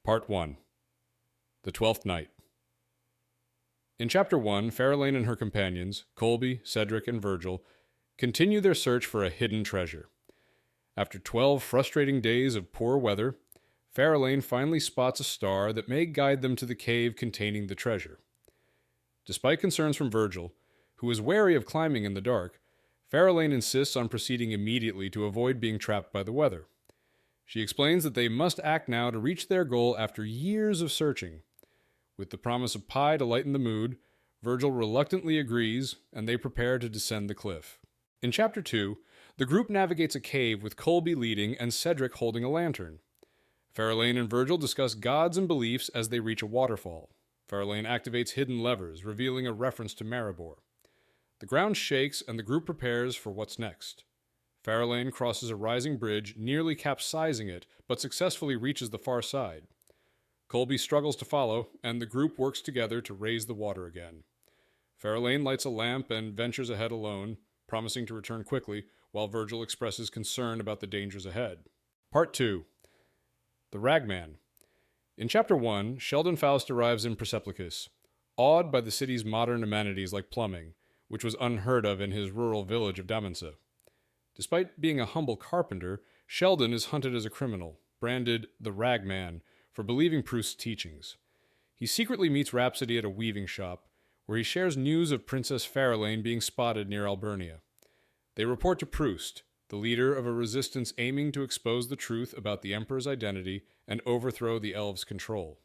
Part 1. The 12th Night. In Chapter 1, Farilane and her companions, Colby, Cedric, and Virgil, continue their search for a hidden treasure. After 12 frustrating days of poor weather, Farilane finally spots a star that may guide them to the cave containing the treasure. Despite concerns from Virgil, who is wary of climbing in the dark, Farilane insists on proceeding immediately to avoid being trapped by the weather. She explains that they must act now to reach their goal after years of searching. With the promise of pie to lighten the mood, Virgil reluctantly agrees, and they prepare to descend the cliff. In Chapter 2, the group navigates a cave with Colby leading and Cedric holding a lantern. Farilane and Virgil discuss gods and beliefs as they reach a waterfall. Farilane activates hidden levers, revealing a reference to Maribor. The ground shakes and the group prepares for what's next. Farilane crosses a rising bridge, nearly capsizing it, but successfully reaches the far side. Colby struggles to follow, and the group works together to raise the water again. Farilane lights a lamp and ventures ahead alone, promising to return quickly, while Virgil expresses concern about the dangers ahead. Part 2. The Ragman. In Chapter 1, Sheldon Faust arrives in Persepolis, awed by the city's modern amenities like plumbing, which was unheard of in his rural village of Damansa. Despite being a humble carpenter, Sheldon is hunted as a criminal, branded the Ragman, for believing Proust's teachings. He secretly meets Rhapsody at a weaving shop, where he shares news of Princess Farilane being spotted near Albernia. They report to Proust, the leader of a resistance aiming to expose the truth about the Emperor's identity and overthrow the elves' control.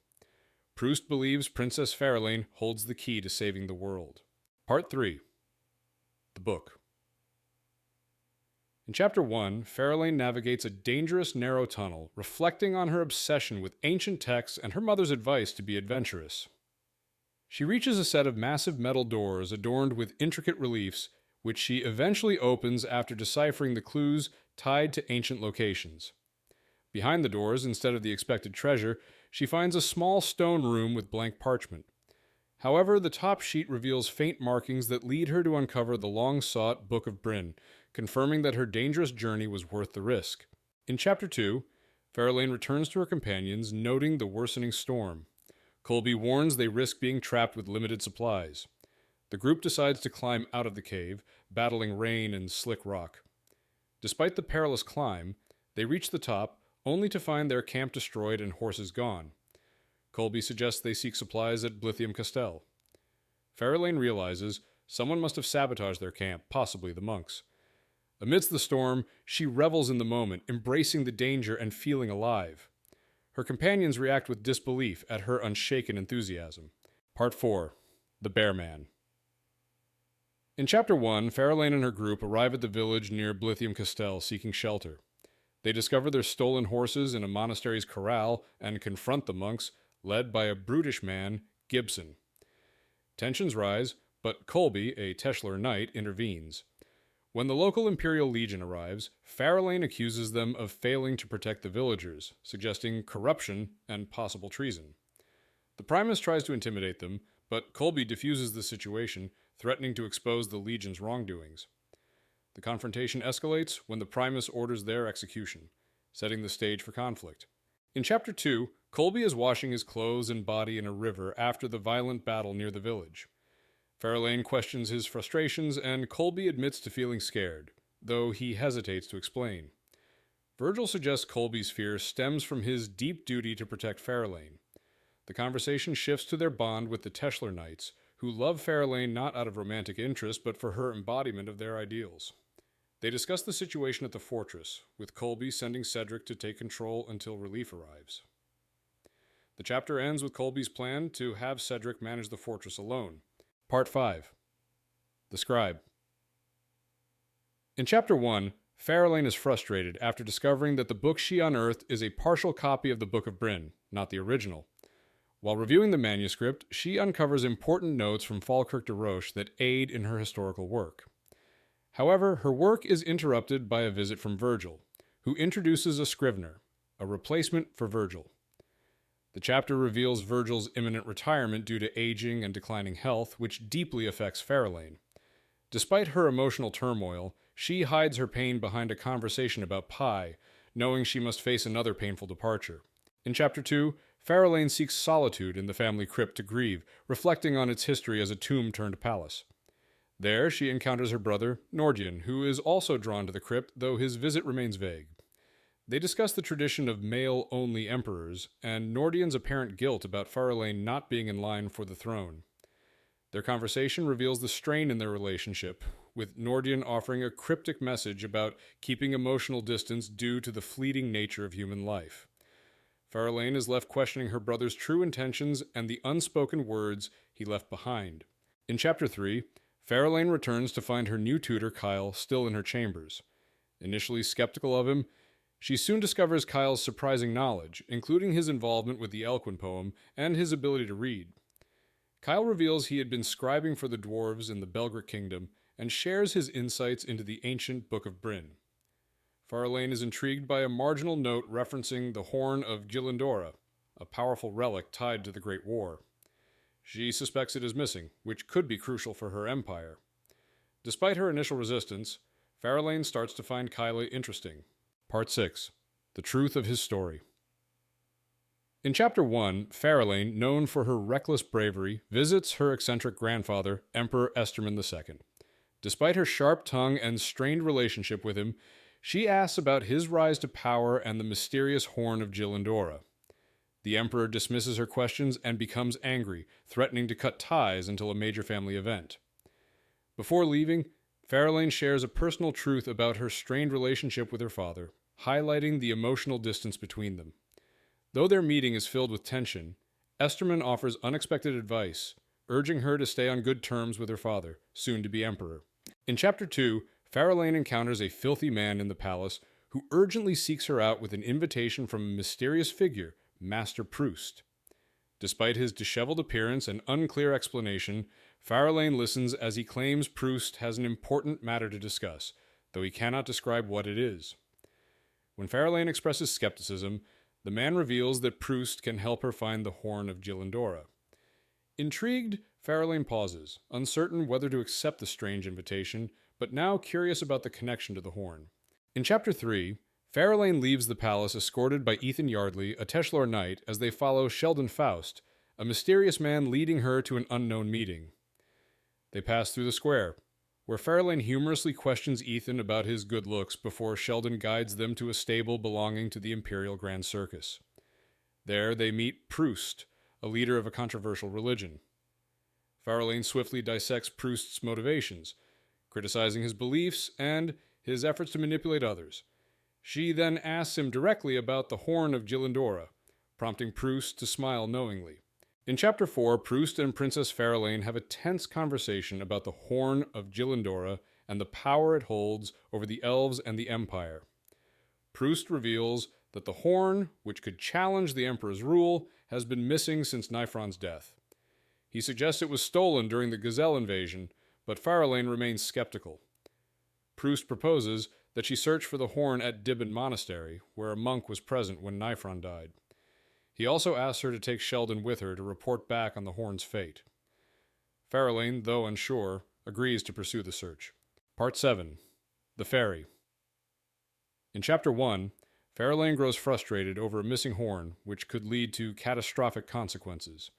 Proust believes Princess Farilane holds the key to saving the world. Part 3. The Book. In Chapter 1, Farilane navigates a dangerous narrow tunnel, reflecting on her obsession with ancient texts and her mother's advice to be adventurous. She reaches a set of massive metal doors adorned with intricate reliefs, which she eventually opens after deciphering the clues tied to ancient locations. Behind the doors, instead of the expected treasure, she finds a small stone room with blank parchment. However, the top sheet reveals faint markings that lead her to uncover the long-sought Book of Brin, confirming that her dangerous journey was worth the risk. In Chapter 2, Farilane returns to her companions, noting the worsening storm. Colby warns they risk being trapped with limited supplies. The group decides to climb out of the cave, battling rain and slick rock. Despite the perilous climb, they reach the top, only to find their camp destroyed and horses gone. Colby suggests they seek supplies at Blithium Castel. Farilane realizes someone must have sabotaged their camp, possibly the monks. Amidst the storm, she revels in the moment, embracing the danger and feeling alive. Her companions react with disbelief at her unshaken enthusiasm. Part 4. The Bear Man. In Chapter 1, Farilane and her group arrive at the village near Blithium Castel seeking shelter. They discover their stolen horses in a monastery's corral and confront the monks, led by a brutish man, Gibson. Tensions rise, but Colby, a Teshlor Knight, intervenes. When the local imperial legion arrives, Farilane accuses them of failing to protect the villagers, suggesting corruption and possible treason. The Primus tries to intimidate them, but Colby diffuses the situation, threatening to expose the legion's wrongdoings. The confrontation escalates when the Primus orders their execution, setting the stage for conflict. In Chapter 2, Colby is washing his clothes and body in a river after the violent battle near the village. Farilane questions his frustrations, and Colby admits to feeling scared, though he hesitates to explain. Virgil suggests Colby's fear stems from his deep duty to protect Farilane. The conversation shifts to their bond with the Teshlor Knights, who love Farilane not out of romantic interest, but for her embodiment of their ideals. They discuss the situation at the fortress, with Colby sending Cedric to take control until relief arrives. The chapter ends with Colby's plan to have Cedric manage the fortress alone. Part 5. The Scribe. In Chapter 1, Farilane is frustrated after discovering that the book she unearthed is a partial copy of the Book of Brin, not the original. While reviewing the manuscript, she uncovers important notes from Falkirk de Roche that aid in her historical work. However, her work is interrupted by a visit from Virgil, who introduces a scrivener, a replacement for Virgil. The chapter reveals Virgil's imminent retirement due to aging and declining health, which deeply affects Farilane. Despite her emotional turmoil, she hides her pain behind a conversation about pie, knowing she must face another painful departure. In Chapter 2, Farilane seeks solitude in the family crypt to grieve, reflecting on its history as a tomb turned palace. There, she encounters her brother, Nordyen, who is also drawn to the crypt, though his visit remains vague. They discuss the tradition of male-only emperors, and Nordyen's apparent guilt about Farilane not being in line for the throne. Their conversation reveals the strain in their relationship, with Nordyen offering a cryptic message about keeping emotional distance due to the fleeting nature of human life. Farilane is left questioning her brother's true intentions and the unspoken words he left behind. In Chapter 3, Farilane returns to find her new tutor, Kyle, still in her chambers. Initially skeptical of him, she soon discovers Kyle's surprising knowledge, including his involvement with the Eloquent poem and his ability to read. Kyle reveals he had been scribing for the dwarves in the Belgric Kingdom and shares his insights into the ancient Book of Brin. Farilane is intrigued by a marginal note referencing the Horn of Gilendora, a powerful relic tied to the Great War. She suspects it is missing, which could be crucial for her empire. Despite her initial resistance, Farilane starts to find Kyle interesting. Part 6. The Truth of His Story. In Chapter 1, Farilane, known for her reckless bravery, visits her eccentric grandfather, Emperor Esterman II. Despite her sharp tongue and strained relationship with him, she asks about his rise to power and the mysterious Horn of Gilendora. The Emperor dismisses her questions and becomes angry, threatening to cut ties until a major family event. Before leaving, Farilane shares a personal truth about her strained relationship with her father, highlighting the emotional distance between them. Though their meeting is filled with tension, Esterman offers unexpected advice, urging her to stay on good terms with her father, soon to be emperor. In Chapter 2, Farilane encounters a filthy man in the palace who urgently seeks her out with an invitation from a mysterious figure, Master Proust. Despite his disheveled appearance and unclear explanation, Farilane listens as he claims Proust has an important matter to discuss, though he cannot describe what it is. When Farilane expresses skepticism, the man reveals that Proust can help her find the Horn of Gilendora. Intrigued, Farilane pauses, uncertain whether to accept the strange invitation, but now curious about the connection to the Horn. In Chapter 3, Farilane leaves the palace escorted by Ethan Yardley, a Teshlor Knight, as they follow Sheldon Faust, a mysterious man leading her to an unknown meeting. They pass through the square, where Farilane humorously questions Ethan about his good looks before Sheldon guides them to a stable belonging to the Imperial Grand Circus. There they meet Proust, a leader of a controversial religion. Farilane swiftly dissects Proust's motivations, criticizing his beliefs and his efforts to manipulate others. She then asks him directly about the Horn of Gilendora, prompting Proust to smile knowingly. In Chapter 4, Proust and Princess Farilane have a tense conversation about the Horn of Gilendora and the power it holds over the elves and the Empire. Proust reveals that the horn, which could challenge the Emperor's rule, has been missing since Nifron's death. He suggests it was stolen during the Gazelle invasion, but Farilane remains skeptical. Proust proposes that she search for the horn at Dibben Monastery, where a monk was present when Nifron died. He also asks her to take Sheldon with her to report back on the horn's fate. Farilane, though unsure, agrees to pursue the search. Part 7. The Fairy. In Chapter 1, Farilane grows frustrated over a missing horn, which could lead to catastrophic consequences.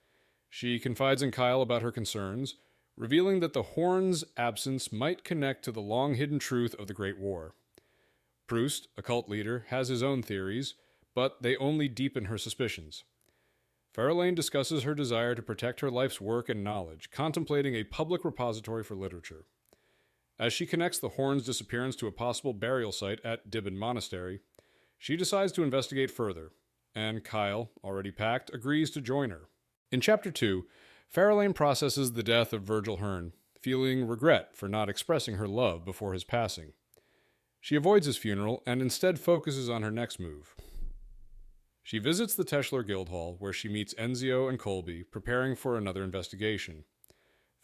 She confides in Kyle about her concerns, revealing that the horn's absence might connect to the long-hidden truth of the Great War. Proust, a cult leader, has his own theories, but they only deepen her suspicions. Farilane discusses her desire to protect her life's work and knowledge, contemplating a public repository for literature. As she connects the horn's disappearance to a possible burial site at Dibben Monastery, she decides to investigate further, and Kyle, already packed, agrees to join her. In Chapter 2, Farilane processes the death of Virgil Hearn, feeling regret for not expressing her love before his passing. She avoids his funeral and instead focuses on her next move. She visits the Teshlor Guildhall, where she meets Enzio and Colby, preparing for another investigation.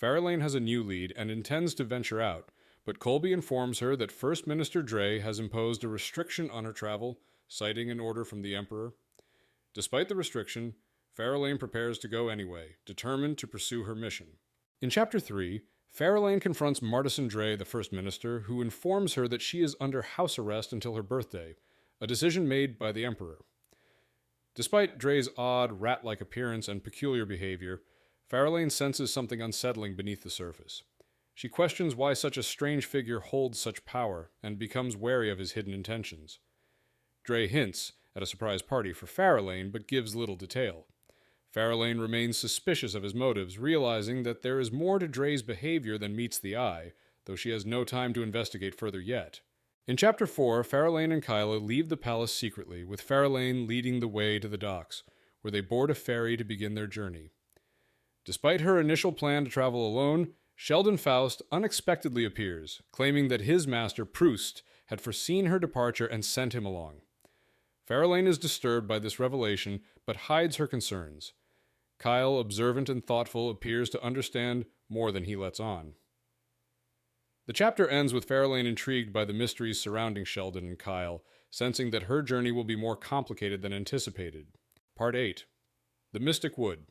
Farilane has a new lead and intends to venture out, but Colby informs her that First Minister Dre has imposed a restriction on her travel, citing an order from the Emperor. Despite the restriction, Farilane prepares to go anyway, determined to pursue her mission. In Chapter 3, Farilane confronts Martison Dre, the First Minister, who informs her that she is under house arrest until her birthday, a decision made by the Emperor. Despite Dre's odd, rat-like appearance and peculiar behavior, Farilane senses something unsettling beneath the surface. She questions why such a strange figure holds such power, and becomes wary of his hidden intentions. Dre hints at a surprise party for Farilane, but gives little detail. Farilane remains suspicious of his motives, realizing that there is more to Dre's behavior than meets the eye, though she has no time to investigate further yet. In Chapter 4, Farilane and Kyla leave the palace secretly, with Farilane leading the way to the docks, where they board a ferry to begin their journey. Despite her initial plan to travel alone, Sheldon Faust unexpectedly appears, claiming that his master, Proust, had foreseen her departure and sent him along. Farilane is disturbed by this revelation, but hides her concerns. Kyle, observant and thoughtful, appears to understand more than he lets on. The chapter ends with Farilane intrigued by the mysteries surrounding Sheldon and Kyle, sensing that her journey will be more complicated than anticipated. Part 8. The Mystic Wood.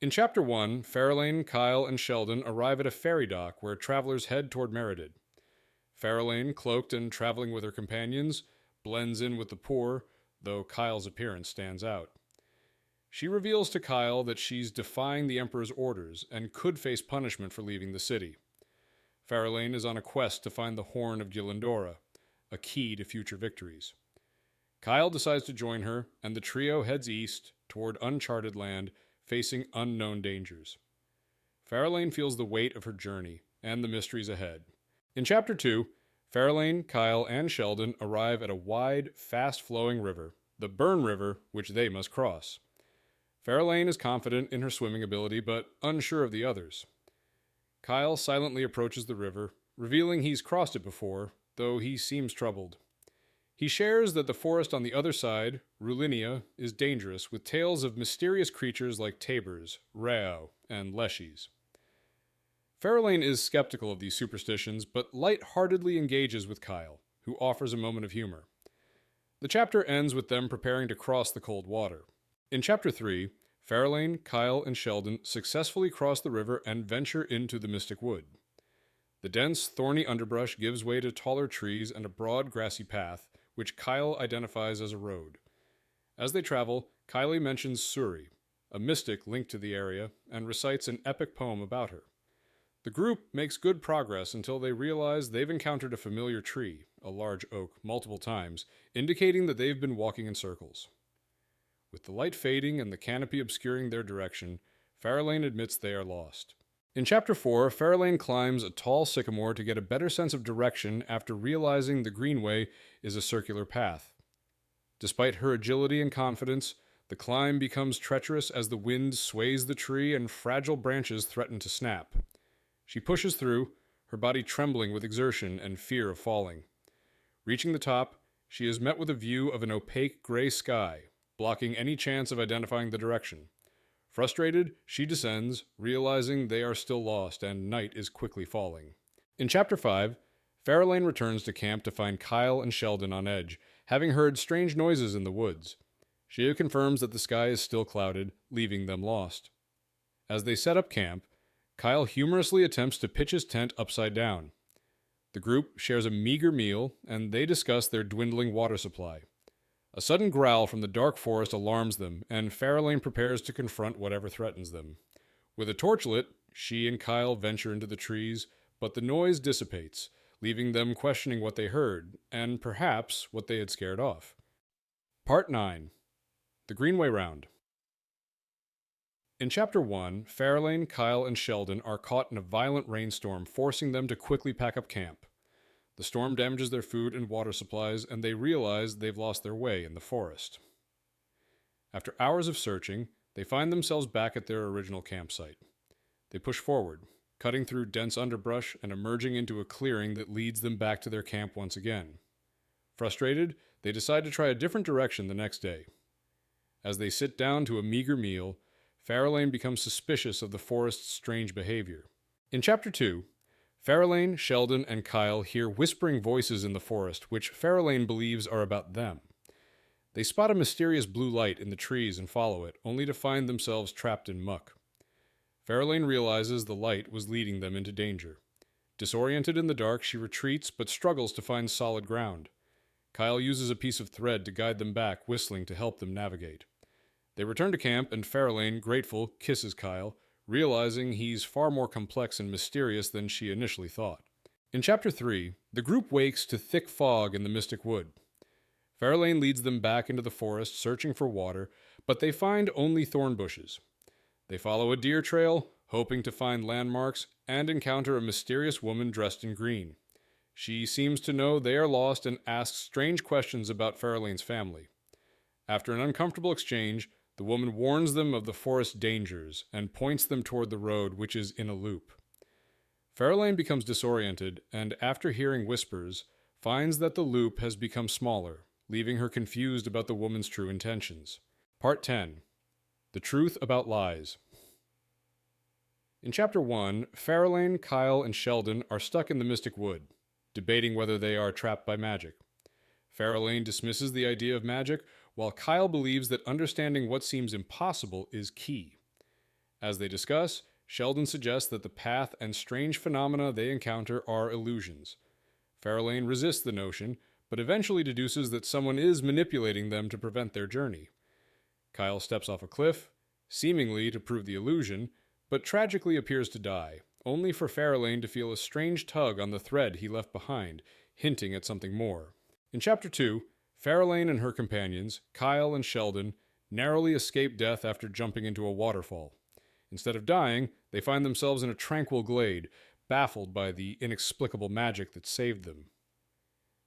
In Chapter 1, Farilane, Kyle, and Sheldon arrive at a ferry dock where travelers head toward Meredith. Farilane, cloaked and traveling with her companions, blends in with the poor, though Kyle's appearance stands out. She reveals to Kyle that she's defying the Emperor's orders and could face punishment for leaving the city. Farilane is on a quest to find the Horn of Gilendora, a key to future victories. Kyle decides to join her, and the trio heads east toward uncharted land, facing unknown dangers. Farilane feels the weight of her journey and the mysteries ahead. In Chapter 2, Farilane, Kyle, and Sheldon arrive at a wide, fast-flowing river, the Burn River, which they must cross. Farilane is confident in her swimming ability, but unsure of the others. Kyle silently approaches the river, revealing he's crossed it before, though he seems troubled. He shares that the forest on the other side, Rulinia, is dangerous, with tales of mysterious creatures like tabers, rao, and leshies. Farilane is skeptical of these superstitions, but light-heartedly engages with Kyle, who offers a moment of humor. The chapter ends with them preparing to cross the cold water. In Chapter 3, Farilane, Kyle, and Sheldon successfully cross the river and venture into the Mystic Wood. The dense, thorny underbrush gives way to taller trees and a broad, grassy path, which Kyle identifies as a road. As they travel, Kylie mentions Suri, a mystic linked to the area, and recites an epic poem about her. The group makes good progress until they realize they've encountered a familiar tree, a large oak, multiple times, indicating that they've been walking in circles. With the light fading and the canopy obscuring their direction, Farilane admits they are lost. In Chapter 4, Farilane climbs a tall sycamore to get a better sense of direction after realizing the greenway is a circular path. Despite her agility and confidence, the climb becomes treacherous as the wind sways the tree and fragile branches threaten to snap. She pushes through, her body trembling with exertion and fear of falling. Reaching the top, she is met with a view of an opaque gray sky, blocking any chance of identifying the direction. Frustrated, she descends, realizing they are still lost and night is quickly falling. In Chapter 5, Farilane returns to camp to find Kyle and Sheldon on edge, having heard strange noises in the woods. She confirms that the sky is still clouded, leaving them lost. As they set up camp, Kyle humorously attempts to pitch his tent upside down. The group shares a meager meal, and they discuss their dwindling water supply. A sudden growl from the dark forest alarms them, and Farilane prepares to confront whatever threatens them. With a torch lit, she and Kyle venture into the trees, but the noise dissipates, leaving them questioning what they heard, and perhaps what they had scared off. Part 9. The Greenway Round. In Chapter 1, Farilane, Kyle, and Sheldon are caught in a violent rainstorm, forcing them to quickly pack up camp. The storm damages their food and water supplies, and they realize they've lost their way in the forest. After hours of searching, they find themselves back at their original campsite. They push forward, cutting through dense underbrush and emerging into a clearing that leads them back to their camp once again. Frustrated, they decide to try a different direction the next day. As they sit down to a meager meal, Farilane becomes suspicious of the forest's strange behavior. In Chapter 2, Farilane, Sheldon, and Kyle hear whispering voices in the forest, which Farilane believes are about them. They spot a mysterious blue light in the trees and follow it, only to find themselves trapped in muck. Farilane realizes the light was leading them into danger. Disoriented in the dark, she retreats but struggles to find solid ground. Kyle uses a piece of thread to guide them back, whistling to help them navigate. They return to camp, and Farilane, grateful, kisses Kyle, realizing he's far more complex and mysterious than she initially thought. In Chapter 3, the group wakes to thick fog in the Mystic Wood. Farilane leads them back into the forest, searching for water, but they find only thorn bushes. They follow a deer trail, hoping to find landmarks, and encounter a mysterious woman dressed in green. She seems to know they are lost and asks strange questions about Farilane's family. After an uncomfortable exchange, the woman warns them of the forest dangers and points them toward the road, which is in a loop. Farilane becomes disoriented, and after hearing whispers, finds that the loop has become smaller, leaving her confused about the woman's true intentions. Part 10. The Truth About Lies. In Chapter 1, Farilane, Kyle, and Sheldon are stuck in the Mystic Wood, debating whether they are trapped by magic. Farilane dismisses the idea of magic, while Kyle believes that understanding what seems impossible is key. As they discuss, Sheldon suggests that the path and strange phenomena they encounter are illusions. Farilane resists the notion, but eventually deduces that someone is manipulating them to prevent their journey. Kyle steps off a cliff, seemingly to prove the illusion, but tragically appears to die, only for Farilane to feel a strange tug on the thread he left behind, hinting at something more. In Chapter 2, Farilane and her companions, Kyle and Sheldon, narrowly escape death after jumping into a waterfall. Instead of dying, they find themselves in a tranquil glade, baffled by the inexplicable magic that saved them.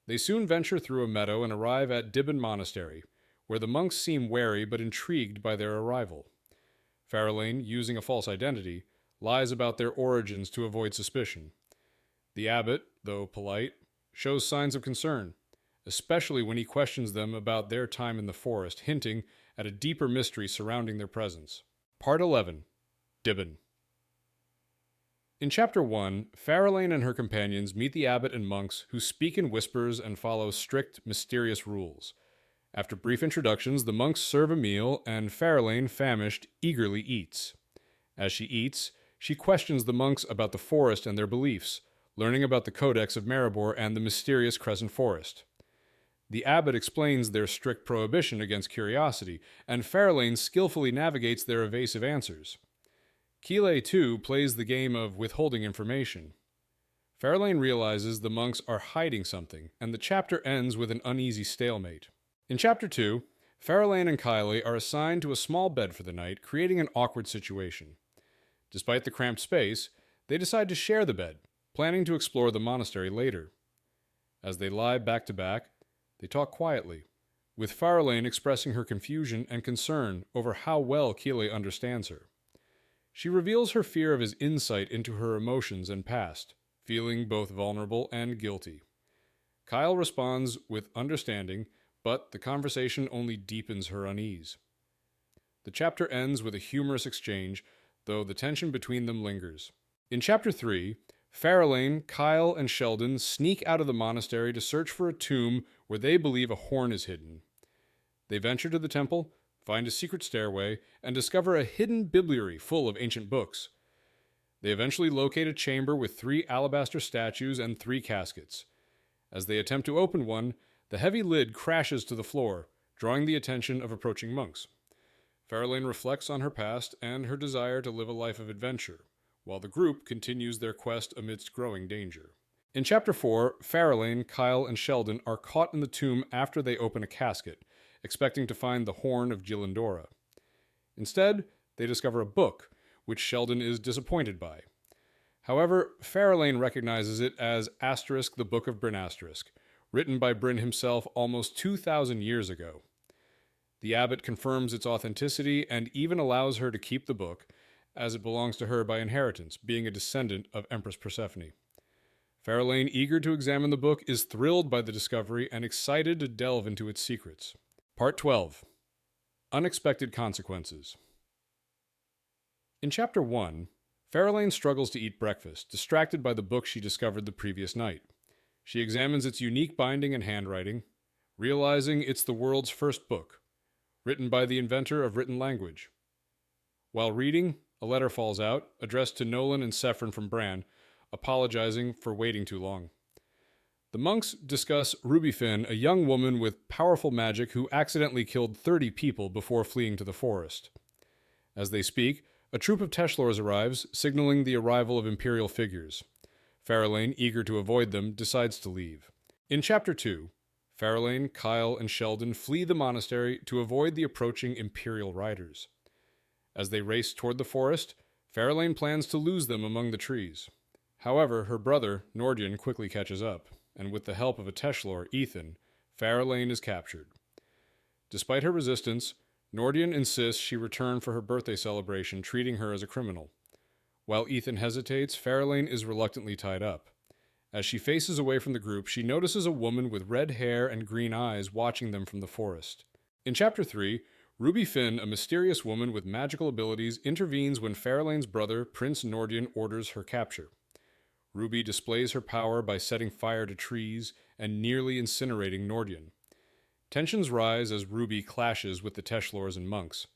They soon venture through a meadow and arrive at Dibben Monastery, where the monks seem wary but intrigued by their arrival. Farilane, using a false identity, lies about their origins to avoid suspicion. The abbot, though polite, shows signs of concern, especially when he questions them about their time in the forest, hinting at a deeper mystery surrounding their presence. Part 11. Dibben. In Chapter 1, Farilane and her companions meet the abbot and monks who speak in whispers and follow strict, mysterious rules. After brief introductions, the monks serve a meal, and Farilane, famished, eagerly eats. As she eats, she questions the monks about the forest and their beliefs, learning about the Codex of Maribor and the mysterious Crescent Forest. The abbot explains their strict prohibition against curiosity, and Farilane skillfully navigates their evasive answers. Keeley, too, plays the game of withholding information. Farilane realizes the monks are hiding something, and the chapter ends with an uneasy stalemate. In Chapter 2, Farilane and Kylie are assigned to a small bed for the night, creating an awkward situation. Despite the cramped space, they decide to share the bed, planning to explore the monastery later. As they lie back to back, they talk quietly, with Farilane expressing her confusion and concern over how well Keeley understands her. She reveals her fear of his insight into her emotions and past, feeling both vulnerable and guilty. Kyle responds with understanding, but the conversation only deepens her unease. The chapter ends with a humorous exchange, though the tension between them lingers. In Chapter 3, Farilane, Kyle, and Sheldon sneak out of the monastery to search for a tomb where they believe a horn is hidden. They venture to the temple, find a secret stairway, and discover a hidden bibliary full of ancient books. They eventually locate a chamber with 3 alabaster statues and 3 caskets. As they attempt to open one, the heavy lid crashes to the floor, drawing the attention of approaching monks. Farilane reflects on her past and her desire to live a life of adventure, while the group continues their quest amidst growing danger. In Chapter 4, Farilane, Kyle, and Sheldon are caught in the tomb after they open a casket, expecting to find the horn of Gillandora. Instead, they discover a book, which Sheldon is disappointed by. However, Farilane recognizes it as the Book of Brin, written by Brin himself almost 2,000 years ago. The abbot confirms its authenticity and even allows her to keep the book, as it belongs to her by inheritance, being a descendant of Empress Persephone. Farilane, eager to examine the book, is thrilled by the discovery and excited to delve into its secrets. Part 12. Unexpected Consequences. In Chapter 1, Farilane struggles to eat breakfast, distracted by the book she discovered the previous night. She examines its unique binding and handwriting, realizing it's the world's first book, written by the inventor of written language. While reading, a letter falls out, addressed to Nolyn and Sephron from Bran, apologizing for waiting too long. The monks discuss Ruby Finn, a young woman with powerful magic who accidentally killed 30 people before fleeing to the forest. As they speak, a troop of Teshlors arrives, signaling the arrival of imperial figures. Farilane, eager to avoid them, decides to leave. In Chapter 2, Farilane, Kyle, and Sheldon flee the monastery to avoid the approaching imperial riders. As they race toward the forest, Farilane plans to lose them among the trees. However, her brother, Nolyn, quickly catches up, and with the help of a Teshlor, Ethan, Farilane is captured. Despite her resistance, Nolyn insists she return for her birthday celebration, treating her as a criminal. While Ethan hesitates, Farilane is reluctantly tied up. As she faces away from the group, she notices a woman with red hair and green eyes watching them from the forest. In Chapter 3, Ruby Finn, a mysterious woman with magical abilities, intervenes when Farilane's brother, Prince Nolyn, orders her capture. Ruby displays her power by setting fire to trees and nearly incinerating Nolyn. Tensions rise as Ruby clashes with the Teshlors and monks.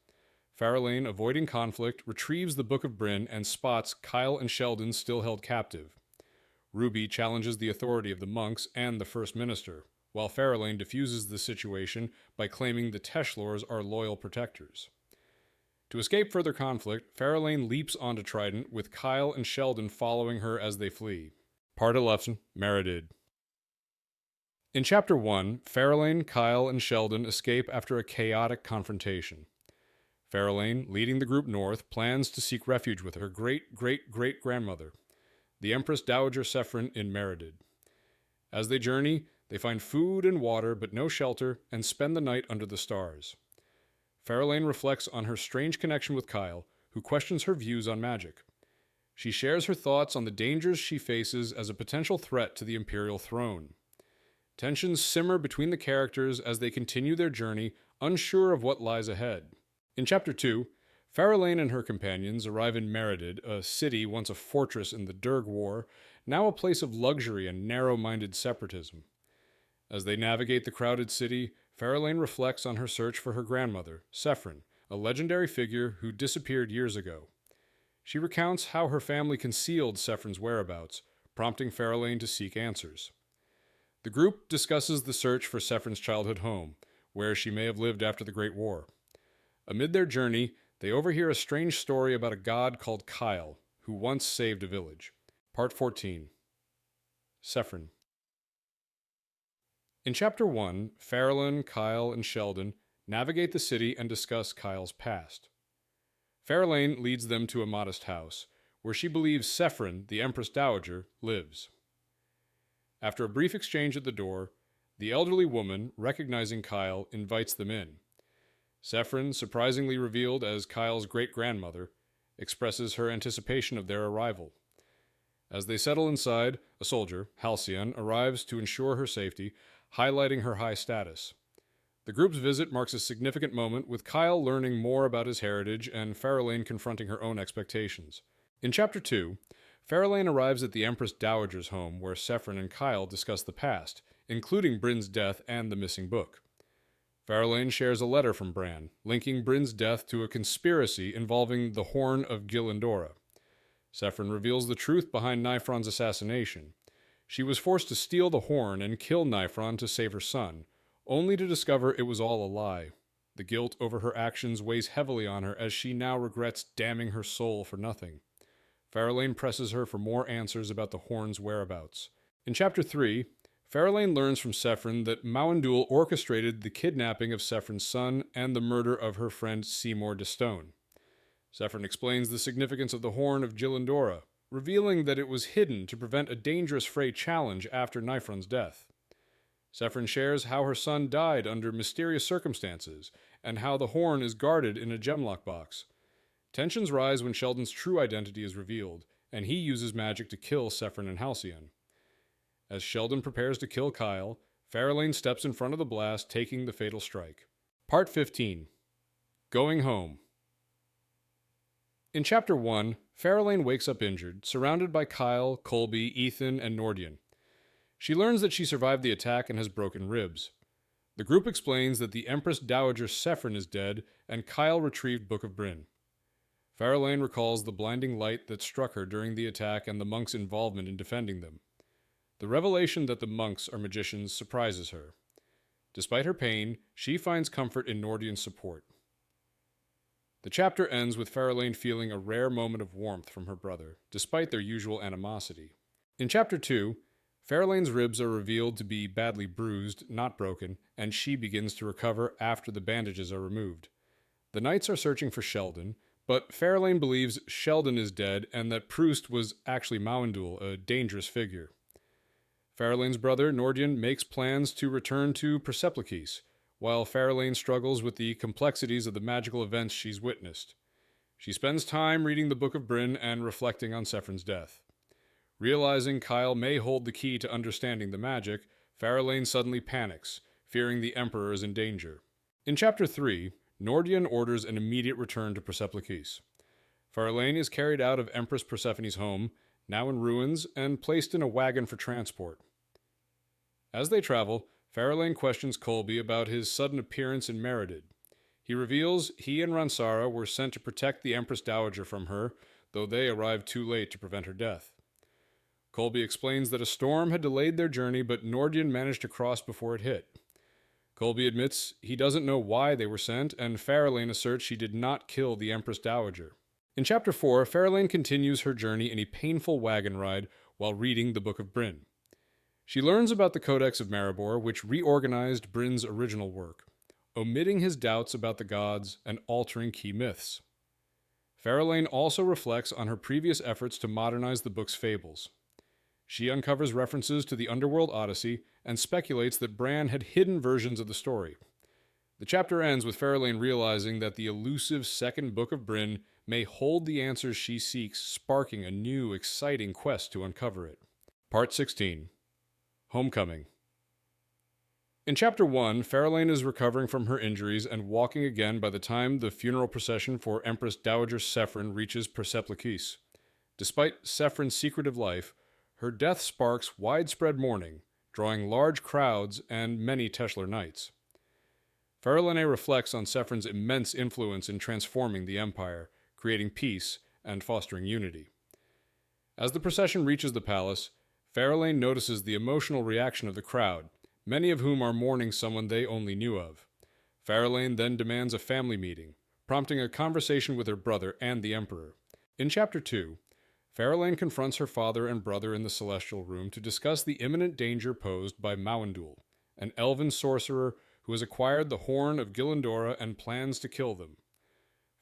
Farilane, avoiding conflict, retrieves the Book of Brin and spots Kyle and Sheldon still held captive. Ruby challenges the authority of the monks and the First Minister, while Farilane diffuses the situation by claiming the Teshlors are loyal protectors. To escape further conflict, Farilane leaps onto Trident, with Kyle and Sheldon following her as they flee. Part 11, Meridid. In Chapter 1, Farilane, Kyle, and Sheldon escape after a chaotic confrontation. Farilane, leading the group north, plans to seek refuge with her great-great-great-grandmother, the Empress Dowager Sephron in Meridid. As they journey, they find food and water but no shelter and spend the night under the stars. Farilane reflects on her strange connection with Kyle, who questions her views on magic. She shares her thoughts on the dangers she faces as a potential threat to the imperial throne. Tensions simmer between the characters as they continue their journey, unsure of what lies ahead. In Chapter 2, Farilane and her companions arrive in Meridid, a city once a fortress in the Durg War, now a place of luxury and narrow-minded separatism. As they navigate the crowded city, Farilane reflects on her search for her grandmother, Sephron, a legendary figure who disappeared years ago. She recounts how her family concealed Sephron's whereabouts, prompting Farilane to seek answers. The group discusses the search for Sephron's childhood home, where she may have lived after the Great War. Amid their journey, they overhear a strange story about a god called Kyle, who once saved a village. Part 14. Sephron. In Chapter 1, Farilane, Kyle, and Sheldon navigate the city and discuss Kyle's past. Farilane leads them to a modest house, where she believes Sephron, the Empress Dowager, lives. After a brief exchange at the door, the elderly woman, recognizing Kyle, invites them in. Sephron, surprisingly revealed as Kyle's great-grandmother, expresses her anticipation of their arrival. As they settle inside, a soldier, Halcyon, arrives to ensure her safety, highlighting her high status. The group's visit marks a significant moment, with Kyle learning more about his heritage and Farilane confronting her own expectations. In Chapter 2, Farilane arrives at the Empress Dowager's home, where Sephron and Kyle discuss the past, including Brin's death and the missing book. Farilane shares a letter from Bran, linking Brin's death to a conspiracy involving the Horn of Gilendora. Sephron reveals the truth behind Nifron's assassination. She was forced to steal the horn and kill Nifron to save her son, only to discover it was all a lie. The guilt over her actions weighs heavily on her as she now regrets damning her soul for nothing. Farilane presses her for more answers about the horn's whereabouts. In Chapter 3, Farilane learns from Sephron that Mawandul orchestrated the kidnapping of Sephron's son and the murder of her friend Seymour de Stone. Sephron explains the significance of the Horn of Gilendora, revealing that it was hidden to prevent a dangerous Frey challenge after Nifron's death. Sephron shares how her son died under mysterious circumstances, and how the horn is guarded in a gemlock box. Tensions rise when Sheldon's true identity is revealed, and he uses magic to kill Sephron and Halcyon. As Sheldon prepares to kill Kyle, Farilane steps in front of the blast, taking the fatal strike. Part 15. Going Home. In Chapter 1, Farilane wakes up injured, surrounded by Kyle, Colby, Ethan, and Nolyn. She learns that she survived the attack and has broken ribs. The group explains that the Empress Dowager Sephron is dead, and Kyle retrieved Book of Brin. Farilane recalls the blinding light that struck her during the attack and the monks' involvement in defending them. The revelation that the monks are magicians surprises her. Despite her pain, she finds comfort in Nordian's support. The chapter ends with Farilane feeling a rare moment of warmth from her brother, despite their usual animosity. In Chapter 2, Farilane's ribs are revealed to be badly bruised, not broken, and she begins to recover after the bandages are removed. The knights are searching for Sheldon, but Farilane believes Sheldon is dead and that Proust was actually Mawandul, a dangerous figure. Farilane's brother, Nordian, makes plans to return to Persepolis, while Farilane struggles with the complexities of the magical events she's witnessed. She spends time reading the Book of Brin and reflecting on Sefron's death. Realizing Kyle may hold the key to understanding the magic, Farilane suddenly panics, fearing the Emperor is in danger. In Chapter 3, Nordian orders an immediate return to Persepolis. Farilane is carried out of Empress Persephone's home, now in ruins, and placed in a wagon for transport. As they travel, Farilane questions Colby about his sudden appearance in Meridid. He reveals he and Ransara were sent to protect the Empress Dowager from her, though they arrived too late to prevent her death. Colby explains that a storm had delayed their journey, but Nordian managed to cross before it hit. Colby admits he doesn't know why they were sent, and Farilane asserts she did not kill the Empress Dowager. In Chapter 4, Farilane continues her journey in a painful wagon ride while reading the Book of Brin. She learns about the Codex of Maribor, which reorganized Brin's original work, omitting his doubts about the gods and altering key myths. Farilane also reflects on her previous efforts to modernize the book's fables. She uncovers references to the Underworld Odyssey and speculates that Bran had hidden versions of the story. The chapter ends with Farilane realizing that the elusive second Book of Brin may hold the answers she seeks, sparking a new, exciting quest to uncover it. Part 16. Homecoming. In Chapter 1, Farilane is recovering from her injuries and walking again by the time the funeral procession for Empress Dowager Sefron reaches Persepolis. Despite Sefron's secretive life, her death sparks widespread mourning, drawing large crowds and many Teshlor Knights. Farilane reflects on Sefron's immense influence in transforming the Empire, creating peace, and fostering unity. As the procession reaches the palace, Farilane notices the emotional reaction of the crowd, many of whom are mourning someone they only knew of. Farilane then demands a family meeting, prompting a conversation with her brother and the Emperor. In Chapter 2, Farilane confronts her father and brother in the Celestial Room to discuss the imminent danger posed by Mawandul, an elven sorcerer who has acquired the Horn of Gillandora and plans to kill them.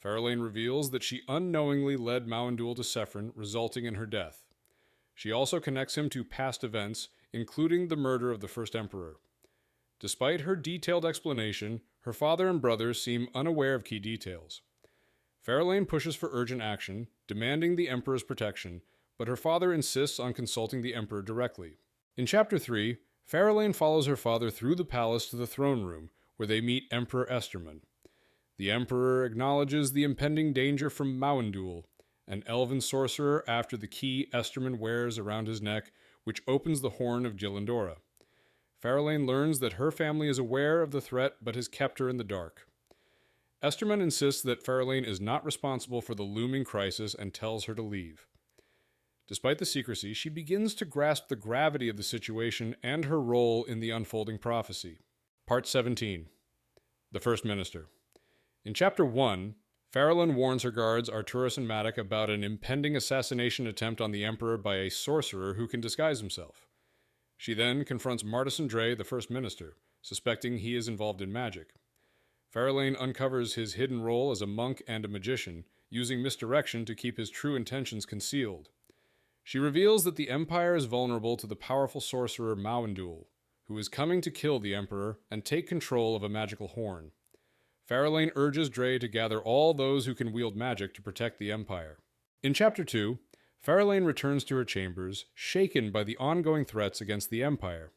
Farilane reveals that she unknowingly led Mawandul to Sefron, resulting in her death. She also connects him to past events, including the murder of the first Emperor. Despite her detailed explanation, her father and brother seem unaware of key details. Farilane pushes for urgent action, demanding the Emperor's protection, but her father insists on consulting the Emperor directly. In Chapter 3, Farilane follows her father through the palace to the throne room, where they meet Emperor Esterman. The Emperor acknowledges the impending danger from Mawandul, an elven sorcerer, after the key Esterman wears around his neck, which opens the Horn of Gillandora. Farilane learns that her family is aware of the threat but has kept her in the dark. Esterman insists that Farilane is not responsible for the looming crisis and tells her to leave. Despite the secrecy, she begins to grasp the gravity of the situation and her role in the unfolding prophecy. Part 17. The First Minister. In Chapter 1, Farilane warns her guards Arturus and Madoc about an impending assassination attempt on the Emperor by a sorcerer who can disguise himself. She then confronts Martis Andre, the First Minister, suspecting he is involved in magic. Farilane uncovers his hidden role as a monk and a magician, using misdirection to keep his true intentions concealed. She reveals that the Empire is vulnerable to the powerful sorcerer Mawandul, who is coming to kill the Emperor and take control of a magical horn. Farilane urges Dre to gather all those who can wield magic to protect the Empire. In Chapter 2, Farilane returns to her chambers, shaken by the ongoing threats against the Empire.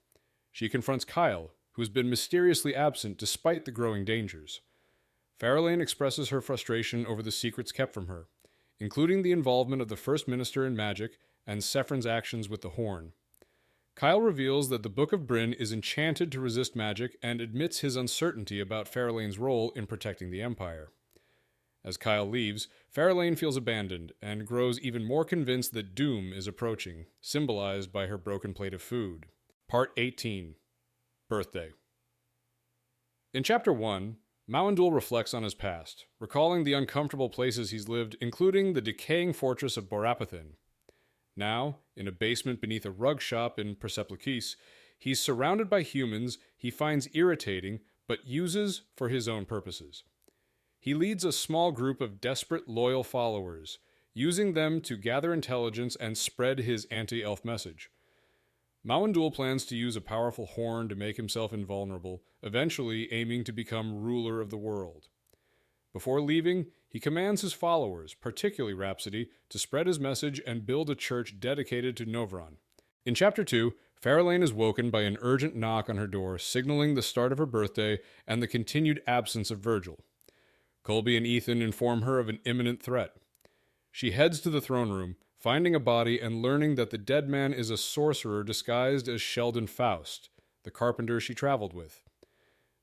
She confronts Kyle, who has been mysteriously absent despite the growing dangers. Farilane expresses her frustration over the secrets kept from her, including the involvement of the First Minister in magic and Sefron's actions with the Horn. Kyle reveals that the Book of Brin is enchanted to resist magic and admits his uncertainty about Farilane's role in protecting the Empire. As Kyle leaves, Farilane feels abandoned and grows even more convinced that doom is approaching, symbolized by her broken plate of food. Part 18. Birthday. In Chapter 1, Mawandul reflects on his past, recalling the uncomfortable places he's lived, including the decaying fortress of Borapathin. Now, in a basement beneath a rug shop in Persepolis, he's surrounded by humans he finds irritating but uses for his own purposes. He leads a small group of desperate, loyal followers, using them to gather intelligence and spread his anti-elf message. Mawandul plans to use a powerful horn to make himself invulnerable, eventually aiming to become ruler of the world. Before leaving, he commands his followers, particularly Rhapsody, to spread his message and build a church dedicated to Novron. In Chapter 2, Farilane is woken by an urgent knock on her door, signaling the start of her birthday and the continued absence of Virgil. Colby and Ethan inform her of an imminent threat. She heads to the throne room, finding a body and learning that the dead man is a sorcerer disguised as Sheldon Faust, the carpenter she traveled with.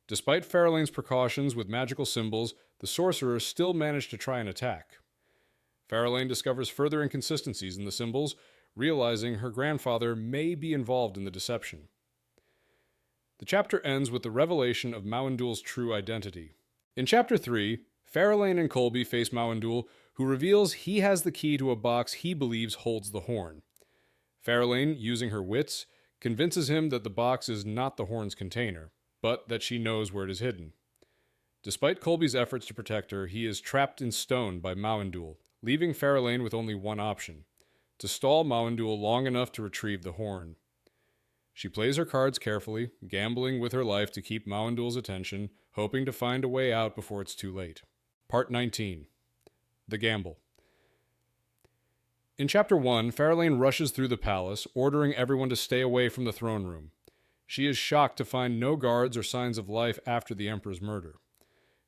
Despite Farilane's precautions with magical symbols, the sorcerer still managed to try an attack. Farilane discovers further inconsistencies in the symbols, realizing her grandfather may be involved in the deception. The chapter ends with the revelation of Mawandul's true identity. In Chapter 3, Farilane and Colby face Mawandul, who reveals he has the key to a box he believes holds the horn. Farilane, using her wits, convinces him that the box is not the horn's container, but that she knows where it is hidden. Despite Colby's efforts to protect her, he is trapped in stone by Mawandul, leaving Farilane with only one option: to stall Mawandul long enough to retrieve the horn. She plays her cards carefully, gambling with her life to keep Mawandul's attention, hoping to find a way out before it's too late. Part 19. The Gamble. In Chapter 1, Farilane rushes through the palace, ordering everyone to stay away from the throne room. She is shocked to find no guards or signs of life after the Emperor's murder.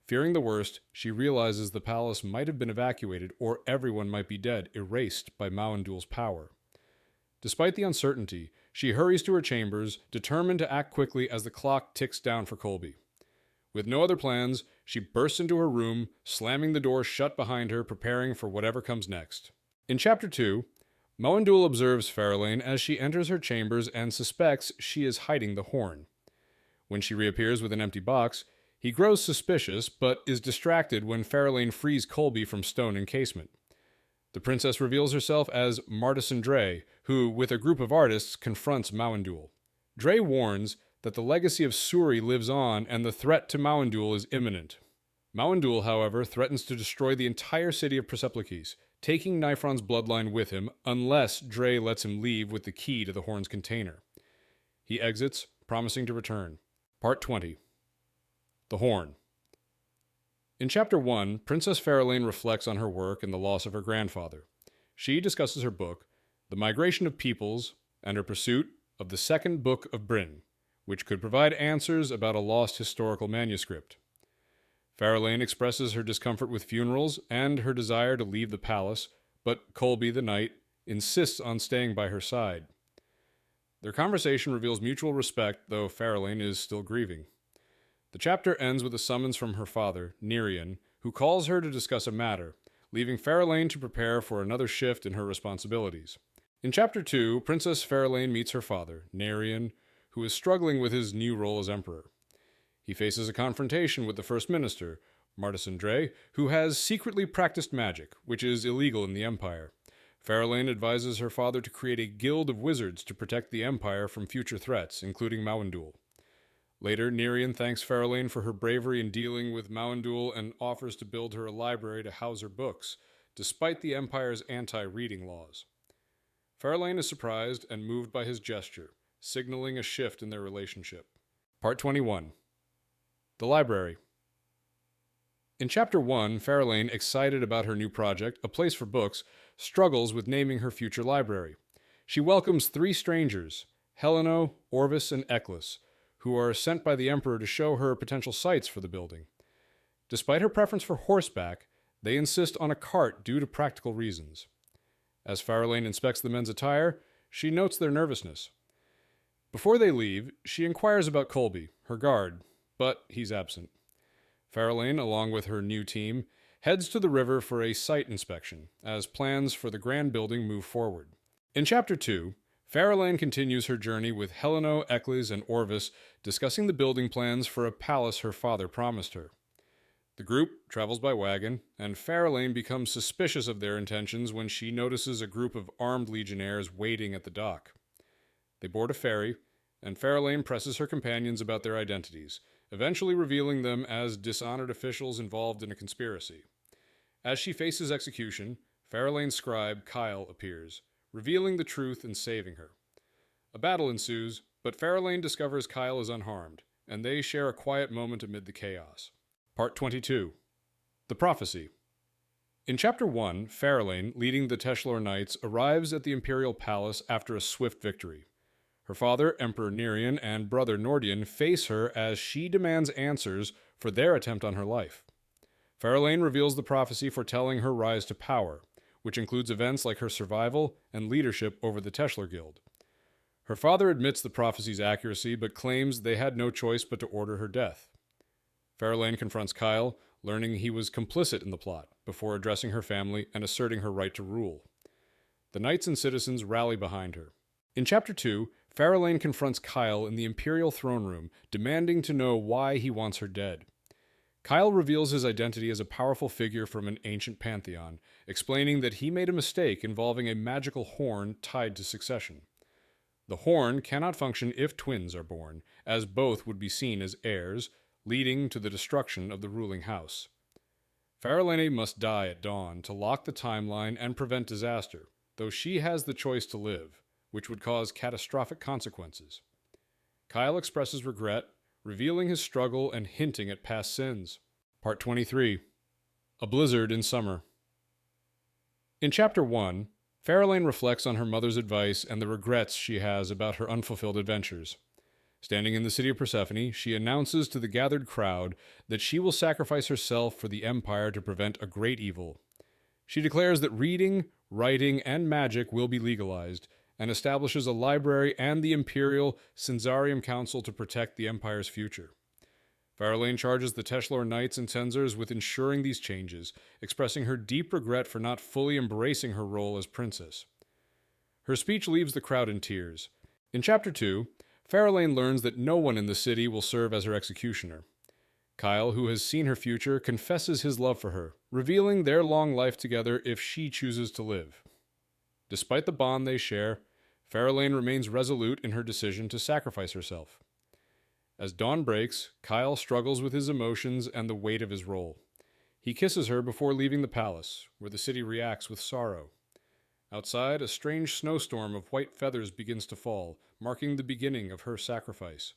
Fearing the worst, she realizes the palace might have been evacuated or everyone might be dead, erased by Mawandul's power. Despite the uncertainty, she hurries to her chambers, determined to act quickly as the clock ticks down for Colby. With no other plans, she bursts into her room, slamming the door shut behind her, preparing for whatever comes next. In Chapter 2, Mawandul observes Farilane as she enters her chambers and suspects she is hiding the horn. When she reappears with an empty box, he grows suspicious, but is distracted when Farilane frees Colby from stone encasement. The princess reveals herself as Martison Dre, who, with a group of artists, confronts Mawandul. Dre warns that the legacy of Suri lives on and the threat to Mawandul is imminent. Mawandul, however, threatens to destroy the entire city of Persepolis, taking Nifron's bloodline with him unless Dre lets him leave with the key to the horn's container. He exits, promising to return. Part 20. The Horn. In Chapter 1, Princess Farilane reflects on her work and the loss of her grandfather. She discusses her book, The Migration of Peoples, and her pursuit of the second Book of Brin, which could provide answers about a lost historical manuscript. Farilane expresses her discomfort with funerals and her desire to leave the palace, but Colby the knight insists on staying by her side. Their conversation reveals mutual respect, though Farilane is still grieving. The chapter ends with a summons from her father, Nerian, who calls her to discuss a matter, leaving Farilane to prepare for another shift in her responsibilities. In Chapter 2, Princess Farilane meets her father, Nerian, who is struggling with his new role as emperor. He faces a confrontation with the First Minister, Martison Dre, who has secretly practiced magic, which is illegal in the Empire. Farilane advises her father to create a guild of wizards to protect the Empire from future threats, including Mawandul. Later, Nerian thanks Farilane for her bravery in dealing with Mawandul and offers to build her a library to house her books, despite the Empire's anti-reading laws. Farilane is surprised and moved by his gesture, signaling a shift in their relationship. Part 21. The Library. In Chapter 1, Farilane, excited about her new project, A Place for Books, struggles with naming her future library. She welcomes 3 strangers, Heleno, Orvis, and Eklis, who are sent by the Emperor to show her potential sites for the building. Despite her preference for horseback, they insist on a cart due to practical reasons. As Farilane inspects the men's attire, she notes their nervousness. Before they leave, she inquires about Colby, her guard, but he's absent. Farilane, along with her new team, heads to the river for a site inspection, as plans for the grand building move forward. In Chapter 2, Farilane continues her journey with Heleno, Eccles, and Orvis discussing the building plans for a palace her father promised her. The group travels by wagon, and Farilane becomes suspicious of their intentions when she notices a group of armed legionnaires waiting at the dock. They board a ferry, and Farilane presses her companions about their identities, eventually revealing them as dishonored officials involved in a conspiracy. As she faces execution, Farilane's scribe, Kyle, appears, revealing the truth and saving her. A battle ensues, but Farilane discovers Kyle is unharmed, and they share a quiet moment amid the chaos. Part 22. The Prophecy. In Chapter 1, Farilane, leading the Teshlor Knights, arrives at the imperial palace after a swift victory. Her father, Emperor Nerion, and brother Nordion face her as she demands answers for their attempt on her life. Farilane reveals the prophecy foretelling her rise to power, which includes events like her survival and leadership over the Teshlor Guild. Her father admits the prophecy's accuracy, but claims they had no choice but to order her death. Farilane confronts Kyle, learning he was complicit in the plot, before addressing her family and asserting her right to rule. The knights and citizens rally behind her. In Chapter 2, Farilane confronts Kyle in the imperial throne room, demanding to know why he wants her dead. Kyle reveals his identity as a powerful figure from an ancient pantheon, explaining that he made a mistake involving a magical horn tied to succession. The horn cannot function if twins are born, as both would be seen as heirs, leading to the destruction of the ruling house. Farilane must die at dawn to lock the timeline and prevent disaster, though she has the choice to live, which would cause catastrophic consequences. Kyle expresses regret, revealing his struggle and hinting at past sins. Part 23. A Blizzard in Summer. In Chapter 1, Farilane reflects on her mother's advice and the regrets she has about her unfulfilled adventures. Standing in the city of Persephone, she announces to the gathered crowd that she will sacrifice herself for the Empire to prevent a great evil. She declares that reading, writing, and magic will be legalized, and establishes a library and the Imperial Censarium Council to protect the Empire's future. Farilane charges the Teshlor Knights and Censors with ensuring these changes, expressing her deep regret for not fully embracing her role as princess. Her speech leaves the crowd in tears. In Chapter 2, Farilane learns that no one in the city will serve as her executioner. Kyle, who has seen her future, confesses his love for her, revealing their long life together if she chooses to live. Despite the bond they share, Farilane remains resolute in her decision to sacrifice herself. As dawn breaks, Kyle struggles with his emotions and the weight of his role. He kisses her before leaving the palace, where the city reacts with sorrow. Outside, a strange snowstorm of white feathers begins to fall, marking the beginning of her sacrifice.